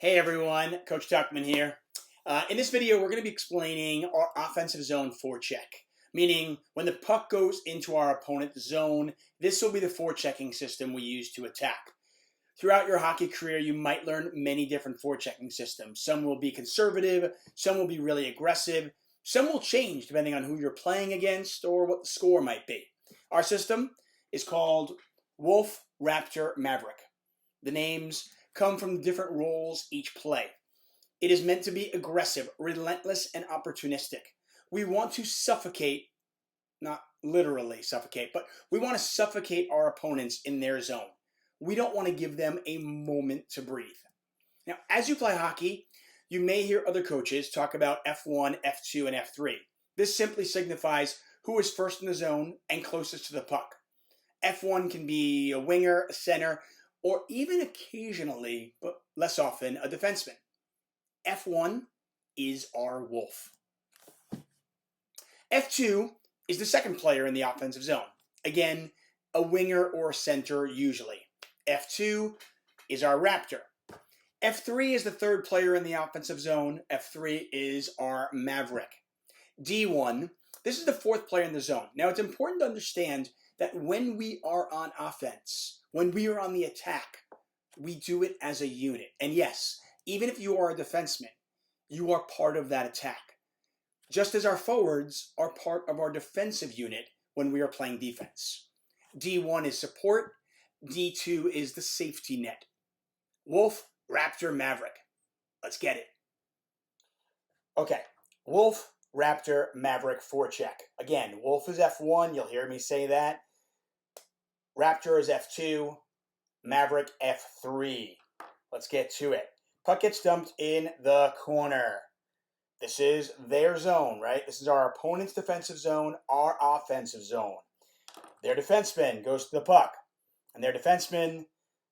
Hey everyone, Coach Tuckman here. In this video, we're going to be explaining our offensive zone forecheck, meaning when the puck goes into our opponent's zone, this will be the forechecking system we use to attack. Throughout your hockey career, you might learn many different forechecking systems. Some will be conservative, some will be really aggressive, some will change depending on who you're playing against or what the score might be. Our system is called Wolf, Raptor, Maverick. The names come from the different roles each play. It is meant to be aggressive, relentless, and opportunistic. We want to suffocate, not literally suffocate, but we want to suffocate our opponents in their zone. We don't want to give them a moment to breathe. Now, as you play hockey, you may hear other coaches talk about F1, F2, and F3. This simply signifies who is first in the zone and closest to the puck. F1 can be a winger, a center, or even occasionally, but less often, a defenseman. F1 is our wolf. F2 is the second player in the offensive zone. Again, a winger or a center usually. F2 is our Raptor. F3 is the third player in the offensive zone. F3 is our Maverick. D1, this is the fourth player in the zone. Now, it's important to understand that when we are on offense, when we are on the attack, we do it as a unit. And yes, even if you are a defenseman, you are part of that attack. Just as our forwards are part of our defensive unit when we are playing defense. D1 is support. D2 is the safety net. Wolf, Raptor, Maverick. Let's get it. Okay, Wolf, Raptor, Maverick, forecheck. Again, Wolf is F1. You'll hear me say that. Raptor is F2, Maverick F3. Let's get to it. Puck gets dumped in the corner. This is their zone, right? This is our opponent's defensive zone, our offensive zone. Their defenseman goes to the puck. And their defenseman,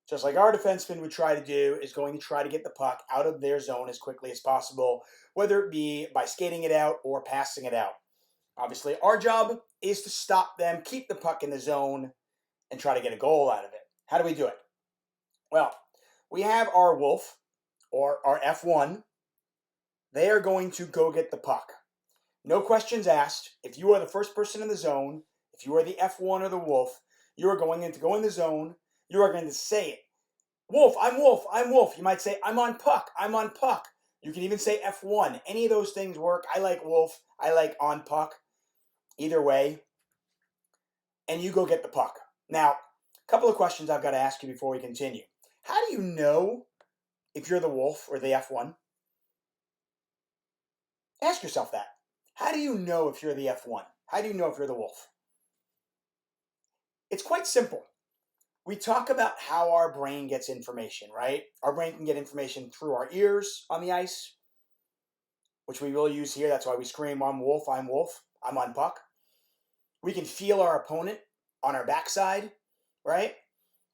just like our defenseman would try to do, is going to try to get the puck out of their zone as quickly as possible, whether it be by skating it out or passing it out. Obviously, our job is to stop them, keep the puck in the zone, and try to get a goal out of it. How do we do it? Well, we have our Wolf, or our F1. They are going to go get the puck. No questions asked. If you are the first person in the zone, if you are the F1 or the Wolf, you are going to go in the zone. You are going to say it. Wolf, I'm Wolf, I'm Wolf. You might say, I'm on puck, I'm on puck. You can even say F1. Any of those things work. I like Wolf. I like on puck. Either way. And you go get the puck. Now, a couple of questions I've got to ask you before we continue. How do you know if you're the Wolf or the F1? Ask yourself that. How do you know if you're the F1? How do you know if you're the Wolf? It's quite simple. We talk about how our brain gets information, right? Our brain can get information through our ears on the ice, which we will use here. That's why we scream, I'm Wolf, I'm Wolf, I'm on puck. We can feel our opponent on our backside, right?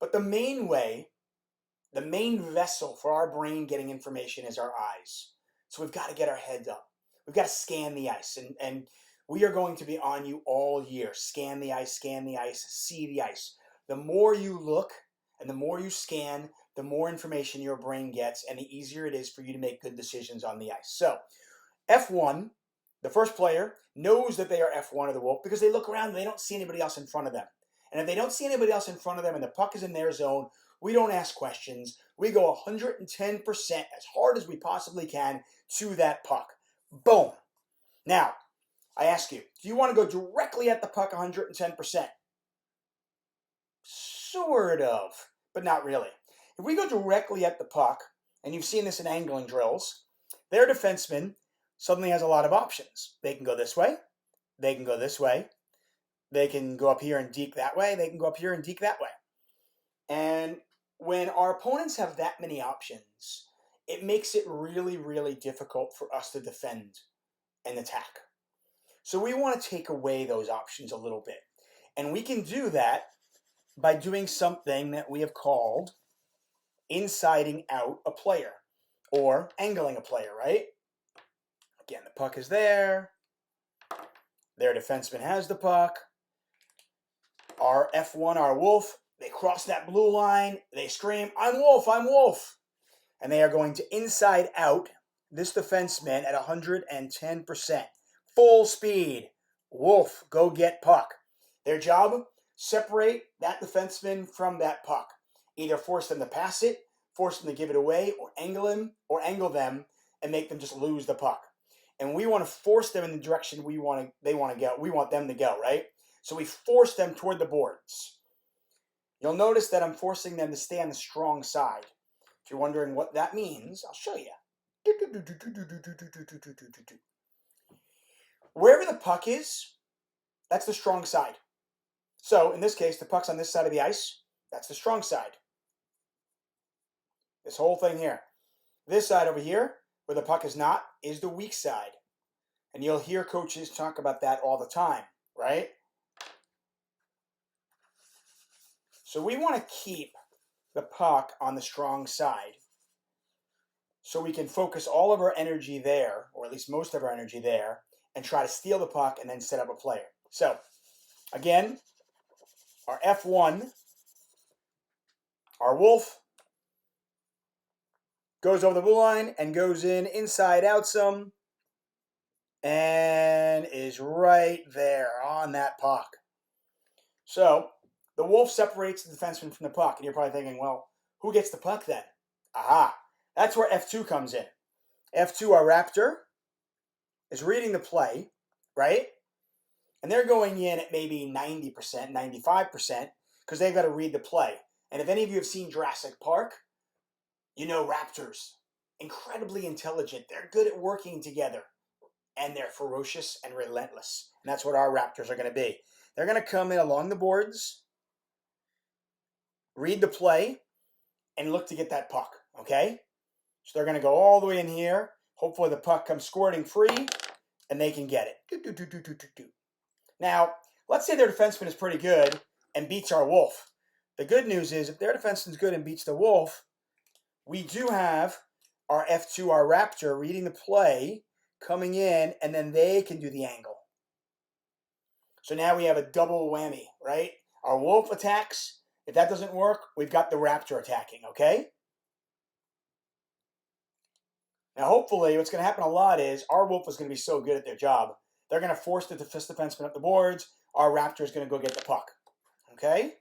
But the main way, the main vessel for our brain getting information is our eyes. So we've got to get our heads up. We've got to scan the ice. And we are going to be on you all year. Scan the ice, see the ice. The more you look and the more you scan, the more information your brain gets and the easier it is for you to make good decisions on the ice. So F1, the first player, knows that they are F1 or the Wolf because they look around and they don't see anybody else in front of them. And if they don't see anybody else in front of them and the puck is in their zone, we don't ask questions. We go 110% as hard as we possibly can to that puck. Boom. Now, I ask you, do you want to go directly at the puck 110%? Sort of, but not really. If we go directly at the puck, and you've seen this in angling drills, their defenseman suddenly has a lot of options. They can go this way. They can go this way. They can go up here and deke that way. They can go up here and deke that way. And when our opponents have that many options, it makes it really, really difficult for us to defend and attack. So we want to take away those options a little bit. And we can do that by doing something that we have called insiding out a player or angling a player, right? Again, the puck is there. Their defenseman has the puck. Our F1, our Wolf, they cross that blue line. They scream, I'm Wolf, I'm Wolf. And they are going to inside out this defenseman at 110%. Full speed. Wolf, go get puck. Their job, separate that defenseman from that puck. Either force them to pass it, force them to give it away, or angle them and make them just lose the puck. And we want to force them in the direction they want to go. We want them to go, right? So we force them toward the boards. You'll notice that I'm forcing them to stay on the strong side. If you're wondering what that means, I'll show you. Wherever the puck is, that's the strong side. So in this case, the puck's on this side of the ice. That's the strong side. This whole thing here. This side over here, where the puck is not, is the weak side. And you'll hear coaches talk about that all the time, right? So we want to keep the puck on the strong side so we can focus all of our energy there, or at least most of our energy there, and try to steal the puck and then set up a player. So, again, our F1, our Wolf, goes over the blue line and goes in inside out some and is right there on that puck. So, the Wolf separates the defenseman from the puck. And you're probably thinking, well, who gets the puck then? Aha. That's where F2 comes in. F2, our Raptor, is reading the play, right? And they're going in at maybe 90%, 95%, because they've got to read the play. And if any of you have seen Jurassic Park, you know Raptors. Incredibly intelligent. They're good at working together. And they're ferocious and relentless. And that's what our Raptors are going to be. They're going to come in along the boards, read the play, and look to get that puck, okay? So they're going to go all the way in here. Hopefully the puck comes squirting free, and they can get it. Now, let's say their defenseman is pretty good and beats our Wolf. The good news is if their defenseman is good and beats the Wolf, we do have our F2, our Raptor, reading the play, coming in, and then they can do the angle. So now we have a double whammy, right? Our Wolf attacks. If that doesn't work, we've got the Raptor attacking, okay? Now, hopefully, what's going to happen a lot is our Wolf is going to be so good at their job, they're going to force the defenseman up the boards. Our Raptor is going to go get the puck, okay?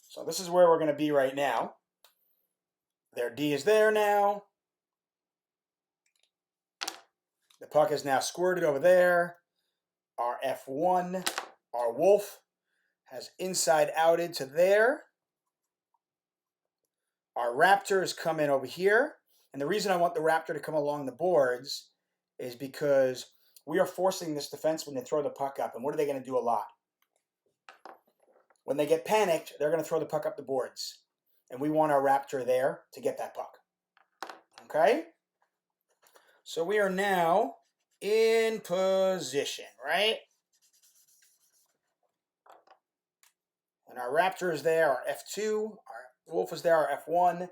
So this is where we're going to be right now. Their D is there now. The puck is now squirted over there. Our F1, our Wolf, has inside outed to there. Our Raptor is coming over here. And the reason I want the Raptor to come along the boards is because we are forcing this defenseman to throw the puck up. And what are they going to do a lot? When they get panicked, they're going to throw the puck up the boards. And we want our Raptor there to get that puck. Okay? So we are now in position, right? And our Raptor is there, our F2, our Wolf is there, our F1,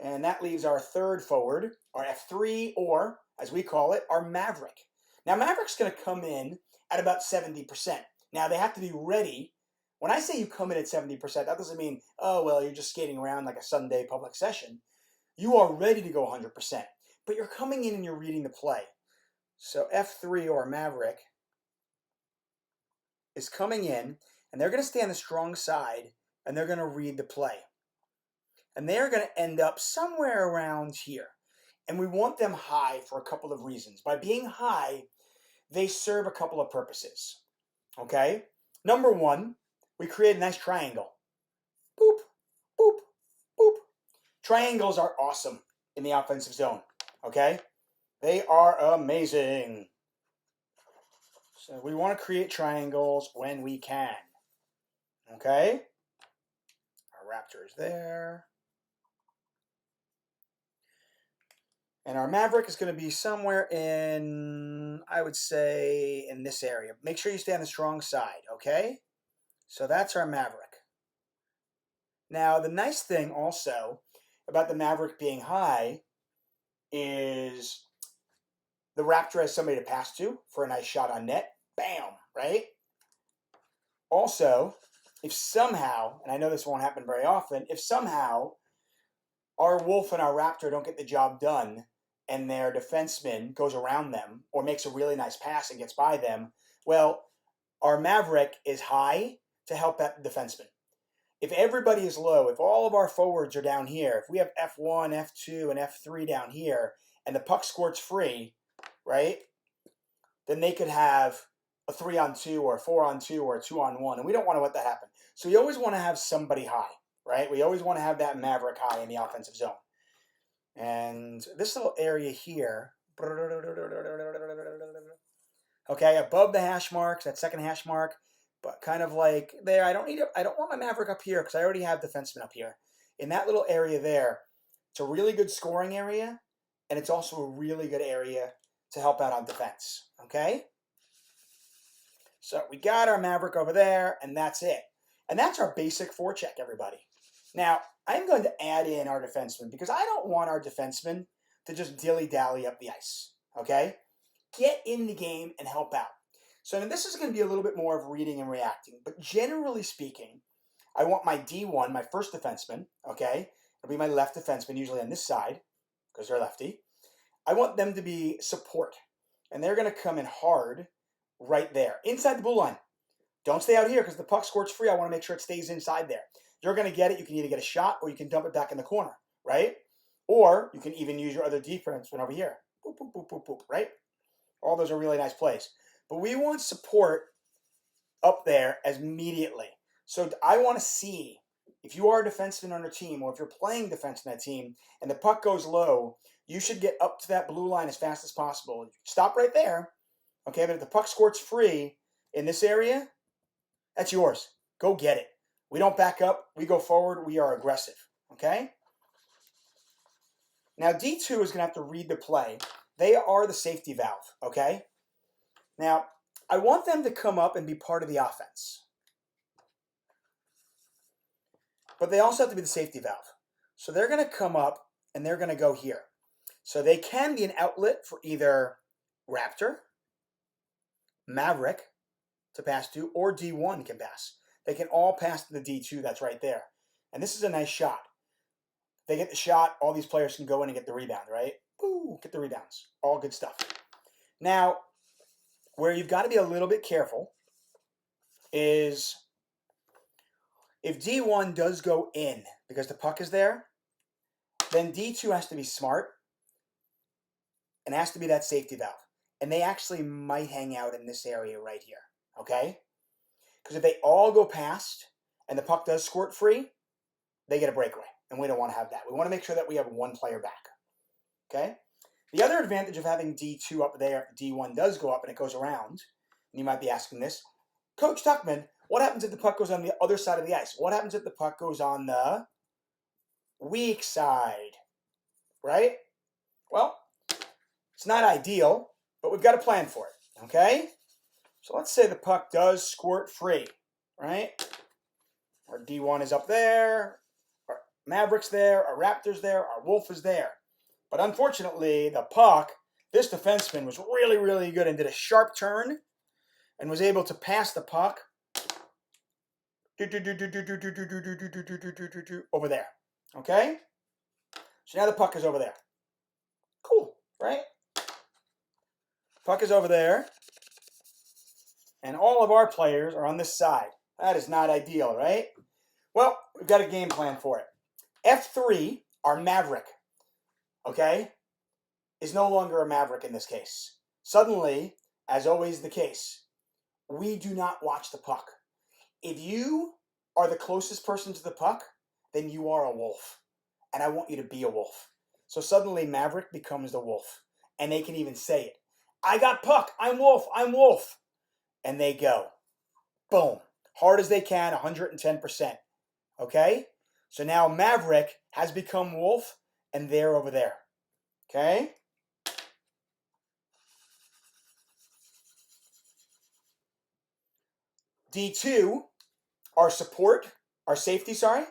and that leaves our third forward, our F3, or, as we call it, our Maverick. Now, Maverick's going to come in at about 70%. Now, they have to be ready. When I say you come in at 70%, that doesn't mean, oh, well, you're just skating around like a Sunday public session. You are ready to go 100%, but you're coming in and you're reading the play. So F3, or Maverick, is coming in, and they're going to stay on the strong side, and they're going to read the play. And they're going to end up somewhere around here. And we want them high for a couple of reasons. By being high, they serve a couple of purposes. Okay? Number one, we create a nice triangle. Boop, boop, boop. Triangles are awesome in the offensive zone. Okay? They are amazing. So we want to create triangles when we can. Okay? Our Raptor is there. And our Maverick is going to be somewhere in, I would say, in this area. Make sure you stay on the strong side, okay? So that's our Maverick. Now, the nice thing also about the Maverick being high is the Raptor has somebody to pass to for a nice shot on net. Bam, right? Also, if somehow, and I know this won't happen very often, if somehow our Wolf and our Raptor don't get the job done and their defenseman goes around them or makes a really nice pass and gets by them, well, our Maverick is high to help that defenseman. If everybody is low, if all of our forwards are down here, if we have F1, F2, and F3 down here, and the puck squirts free, right, then they could have a 3-on-2 or a 4-on-2 or a 2-on-1, and we don't want to let that happen. So we always want to have somebody high, right? We always want to have that Maverick high in the offensive zone. And this little area here, okay, above the hash marks, that second hash mark, but kind of like there. I don't want my Maverick up here because I already have defenseman up here. In that little area there, it's a really good scoring area, and it's also a really good area to help out on defense. Okay? So we got our Maverick over there, and that's it. And that's our basic forecheck, everybody. Now, I'm going to add in our defenseman because I don't want our defenseman to just dilly-dally up the ice. Okay? Get in the game and help out. So now this is going to be a little bit more of reading and reacting, but generally speaking, I want my D1, my first defenseman, okay? It'll be my left defenseman, usually on this side, because they're lefty. I want them to be support, and they're going to come in hard right there, inside the blue line. Don't stay out here because the puck squirts free. I want to make sure it stays inside there. You're going to get it. You can either get a shot or you can dump it back in the corner, right? Or you can even use your other defenseman over here. Boop, boop, boop, boop, boop, right? All those are really nice plays. But we want support up there as immediately. So I want to see if you are a defenseman on your team or if you're playing defense in that team and the puck goes low, you should get up to that blue line as fast as possible. Stop right there. Okay, but if the puck squirts free in this area, that's yours. Go get it. We don't back up. We go forward. We are aggressive. Okay? Now, D2 is going to have to read the play. They are the safety valve. Okay? Now, I want them to come up and be part of the offense. But they also have to be the safety valve. So they're going to come up and they're going to go here. So they can be an outlet for either Raptor, Maverick to pass to, or D1 can pass. They can all pass to the D2 that's right there. And this is a nice shot. They get the shot, all these players can go in and get the rebound, right? Ooh, get the rebounds. All good stuff. Now, where you've got to be a little bit careful is if D1 does go in because the puck is there, then D2 has to be smart and has to be that safety valve. And they actually might hang out in this area right here, okay? Because if they all go past and the puck does squirt free, they get a breakaway. And we don't want to have that. We want to make sure that we have one player back, okay? The other advantage of having D2 up there, if D1 does go up and it goes around, and you might be asking this, Coach Tuckman, what happens if the puck goes on the other side of the ice? What happens if the puck goes on the weak side, right? Well, it's not ideal, but we've got a plan for it, okay? So let's say the puck does squirt free, right? Our D1 is up there, our Maverick's there, our Raptor's there, our Wolf is there. But unfortunately, the puck, this defenseman was really, really good and did a sharp turn and was able to pass the puck over there. Okay? So now the puck is over there. Cool, right? Puck is over there. And all of our players are on this side. That is not ideal, right? Well, we've got a game plan for it. F3, our Maverick, okay, is no longer a Maverick in this case. Suddenly, as always the case, we do not watch the puck. If you are the closest person to the puck, then you are a wolf. And I want you to be a wolf. So suddenly Maverick becomes the wolf. And they can even say it. I got puck. I'm wolf. I'm wolf. And they go. Boom. Hard as they can, 110%. Okay? So now Maverick has become wolf, and they're over there. Okay? D2, our support, our safety, sorry.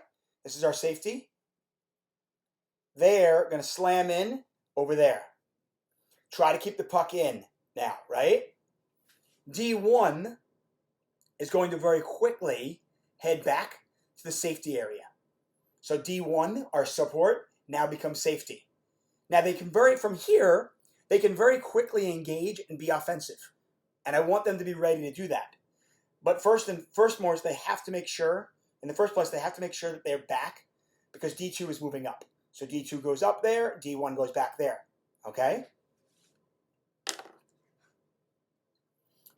This is our safety. They're going to slam in over there. Try to keep the puck in now, right? D1 is going to very quickly head back to the safety area. So D1, our support, now becomes safety. Now they can from here, they can very quickly engage and be offensive. And I want them to be ready to do that. But first and foremost, they have to make sure, in the first place, they have to make sure that they're back because D2 is moving up. So D2 goes up there, D1 goes back there. Okay?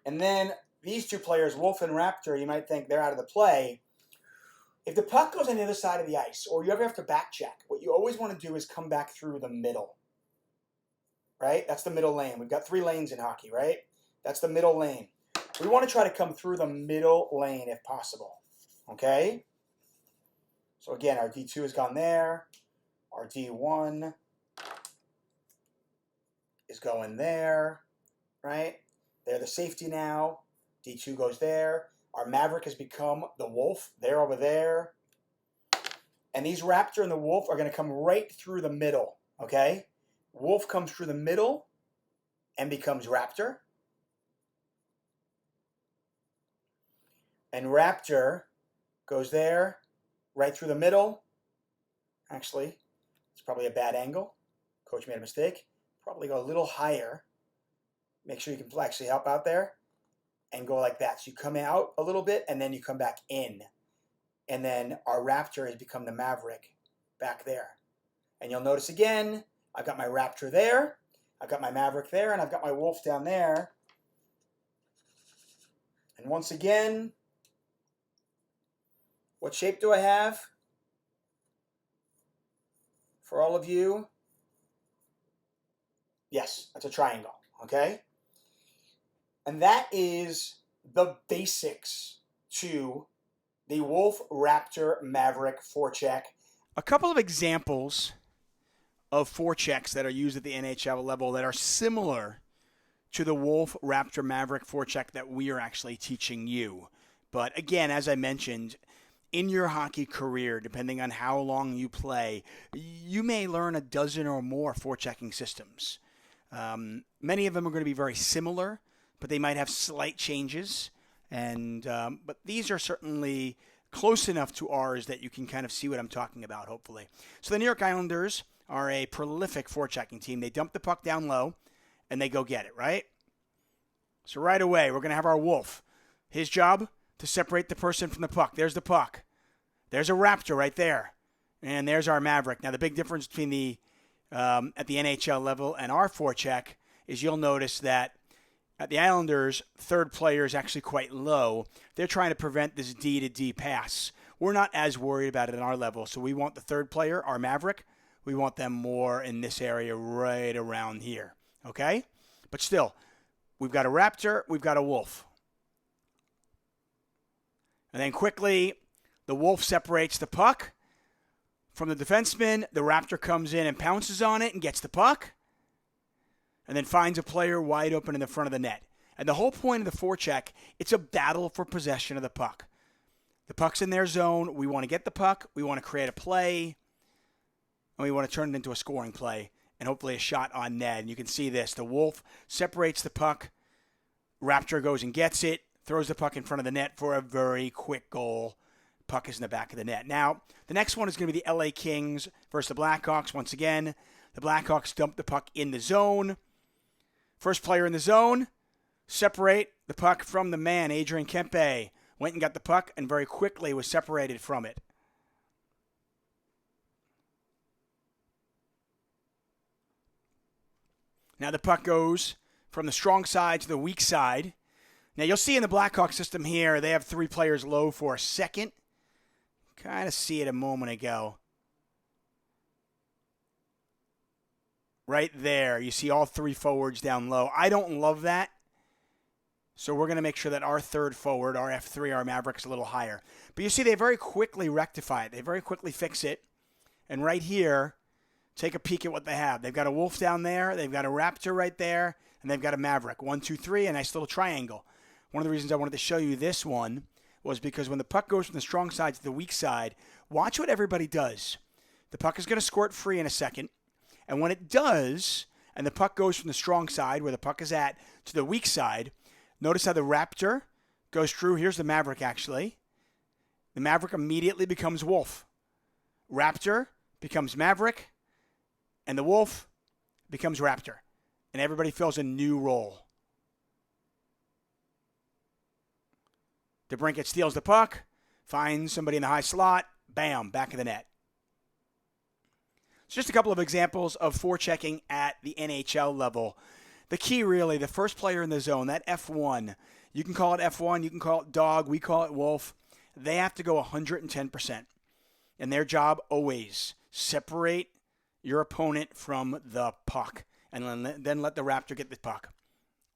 And then these two players, Wolf and Raptor, you might think they're out of the play. If the puck goes on the other side of the ice, or you ever have to back check, what you always want to do is come back through the middle. Right? That's the middle lane. We've got 3 lanes in hockey, right? That's the middle lane. We want to try to come through the middle lane if possible. Okay? So again, our D2 has gone there. Our D1 is going there. Right? They're the safety now. D2 goes there. Our Maverick has become the Wolf. They're over there. And these Raptor and the Wolf are going to come right through the middle. Okay? Wolf comes through the middle and becomes Raptor. And Raptor goes there, right through the middle. Actually, it's probably a bad angle. Coach made a mistake. Probably go a little higher. Make sure you can actually help out there. And go like that. So you come out a little bit, and then you come back in. And then our Raptor has become the Maverick back there. And you'll notice again, I've got my Raptor there. I've got my Maverick there, and I've got my Wolf down there. And once again, what shape do I have for all of you? Yes, that's a triangle, okay? And that is the basics to the Wolf, Raptor, Maverick ForeCheck. A couple of examples of ForeChecks that are used at the NHL level that are similar to the Wolf, Raptor, Maverick ForeCheck that we are actually teaching you. But again, as I mentioned, in your hockey career, depending on how long you play, you may learn a dozen or more forechecking systems. Many of them are going to be very similar, but they might have slight changes. But these are certainly close enough to ours that you can kind of see what I'm talking about, hopefully. So the New York Islanders are a prolific forechecking team. They dump the puck down low, and they go get it, right? So right away, we're going to have our Wolf. His job, to separate the person from the puck. There's the puck. There's a Raptor right there. And there's our Maverick. Now, the big difference between the at the NHL level and our forecheck is you'll notice that at the Islanders, third player is actually quite low. They're trying to prevent this D-to-D pass. We're not as worried about it at our level. So we want the third player, our Maverick, we want them more in this area right around here. Okay? But still, we've got a Raptor, we've got a Wolf. And then quickly, the Wolf separates the puck from the defenseman. The Raptor comes in and pounces on it and gets the puck. And then finds a player wide open in the front of the net. And the whole point of the forecheck, it's a battle for possession of the puck. The puck's in their zone. We want to get the puck. We want to create a play. And we want to turn it into a scoring play. And hopefully a shot on net. And you can see this. The Wolf separates the puck. Raptor goes and gets it. Throws the puck in front of the net for a very quick goal. Puck is in the back of the net. Now, the next one is going to be the LA Kings versus the Blackhawks. Once again, the Blackhawks dump the puck in the zone. First player in the zone, separate the puck from the man. Adrian Kempe went and got the puck and very quickly was separated from it. Now the puck goes from the strong side to the weak side. Now you'll see in the Blackhawks system here, they have 3 players low for a second. Kind of see it a moment ago. Right there, you see all 3 forwards down low. I don't love that. So we're going to make sure that our third forward, our F3, our Maverick's a little higher. But you see, they very quickly rectify it. They very quickly fix it. And right here, take a peek at what they have. They've got a Wolf down there. They've got a Raptor right there. And they've got a Maverick. 1, 2, 3, a nice little triangle. One of the reasons I wanted to show you this one was because when the puck goes from the strong side to the weak side, watch what everybody does. The puck is going to squirt free in a second. And when it does, and the puck goes from the strong side, where the puck is at, to the weak side, notice how the Raptor goes through. Here's the Maverick, actually. The Maverick immediately becomes Wolf. Raptor becomes Maverick. And the Wolf becomes Raptor. And everybody fills a new role. DeBrincat steals the puck, finds somebody in the high slot, bam, back of the net. It's just a couple of examples of forechecking at the NHL level. The key really, the first player in the zone, that F1, you can call it F1, you can call it dog, we call it wolf. They have to go 110%. And their job always, separate your opponent from the puck. And then let the Raptor get the puck.